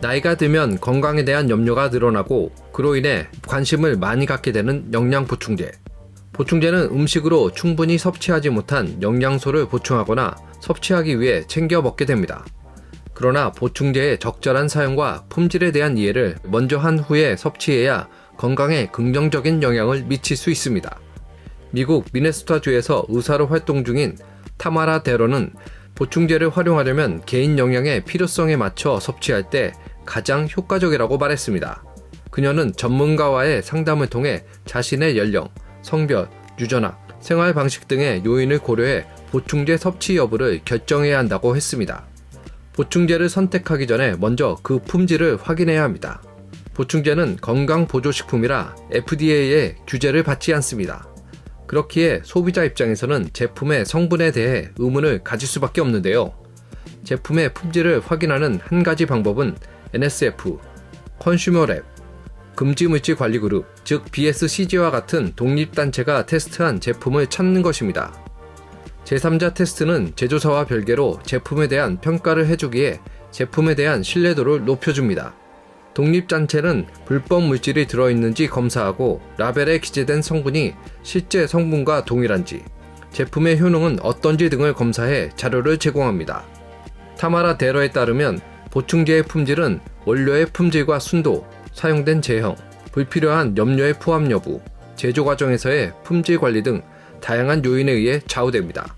나이가 들면 건강에 대한 염려가 늘어나고 그로 인해 관심을 많이 갖게 되는 영양 보충제. 보충제는 음식으로 충분히 섭취하지 못한 영양소를 보충하거나 섭취하기 위해 챙겨 먹게 됩니다. 그러나 보충제의 적절한 사용과 품질에 대한 이해를 먼저 한 후에 섭취해야 건강에 긍정적인 영향을 미칠 수 있습니다. 미국 미네소타주에서 의사로 활동 중인 타마라 데러는 보충제를 활용하려면 개인 영양의 필요성에 맞춰 섭취할 때 가장 효과적이라고 말했습니다. 그녀는 전문가와의 상담을 통해 자신의 연령, 성별, 유전학, 생활 방식 등의 요인을 고려해 보충제 섭취 여부를 결정해야 한다고 했습니다. 보충제를 선택하기 전에 먼저 그 품질을 확인해야 합니다. 보충제는 건강보조식품이라 FDA의 규제를 받지 않습니다. 그렇기에 소비자 입장에서는 제품의 성분에 대해 의문을 가질 수밖에 없는데요. 제품의 품질을 확인하는 한 가지 방법은 NSF, 컨슈머랩, 금지물질관리그룹, 즉 BSCG와 같은 독립단체가 테스트한 제품을 찾는 것입니다. 제3자 테스트는 제조사와 별개로 제품에 대한 평가를 해주기에 제품에 대한 신뢰도를 높여줍니다. 독립단체는 불법 물질이 들어있는지 검사하고 라벨에 기재된 성분이 실제 성분과 동일한지, 제품의 효능은 어떤지 등을 검사해 자료를 제공합니다. 타마라 데러에 따르면 보충제의 품질은 원료의 품질과 순도, 사용된 제형, 불필요한 염료의 포함 여부, 제조 과정에서의 품질 관리 등 다양한 요인에 의해 좌우됩니다.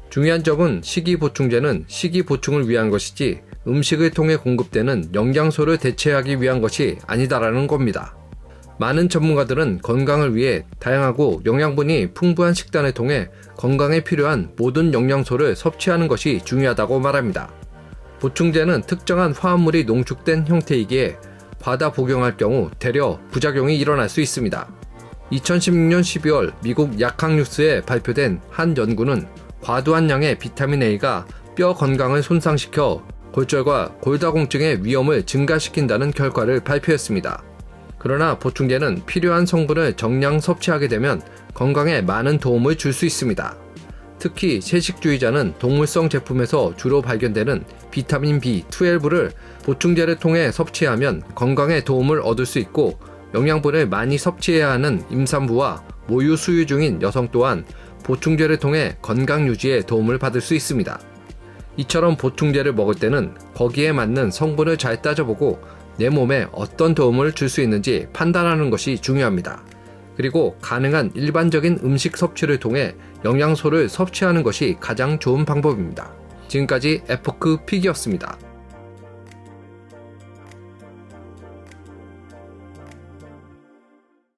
중요한 점은 식이보충제는 식이보충을 위한 것이지 음식을 통해 공급되는 영양소를 대체하기 위한 것이 아니다라는 겁니다. 많은 전문가들은 건강을 위해 다양하고 영양분이 풍부한 식단을 통해 건강에 필요한 모든 영양소를 섭취하는 것이 중요하다고 말합니다. 보충제는 특정한 화합물이 농축된 형태이기에 과다 복용할 경우 되려 부작용이 일어날 수 있습니다. 2016년 12월 미국 약학뉴스에 발표된 한 연구는 과도한 양의 비타민 A가 뼈 건강을 손상시켜 골절과 골다공증의 위험을 증가시킨다는 결과를 발표했습니다. 그러나 보충제는 필요한 성분을 정량 섭취하게 되면 건강에 많은 도움을 줄 수 있습니다. 특히 채식주의자는 동물성 제품에서 주로 발견되는 비타민 B12를 보충제를 통해 섭취하면 건강에 도움을 얻을 수 있고, 영양분을 많이 섭취해야 하는 임산부와 모유 수유 중인 여성 또한 보충제를 통해 건강 유지에 도움을 받을 수 있습니다. 이처럼 보충제를 먹을 때는 거기에 맞는 성분을 잘 따져보고 내 몸에 어떤 도움을 줄 수 있는지 판단하는 것이 중요합니다. 그리고 가능한 일반적인 음식 섭취를 통해 영양소를 섭취하는 것이 가장 좋은 방법입니다. 지금까지 에포크 픽이었습니다.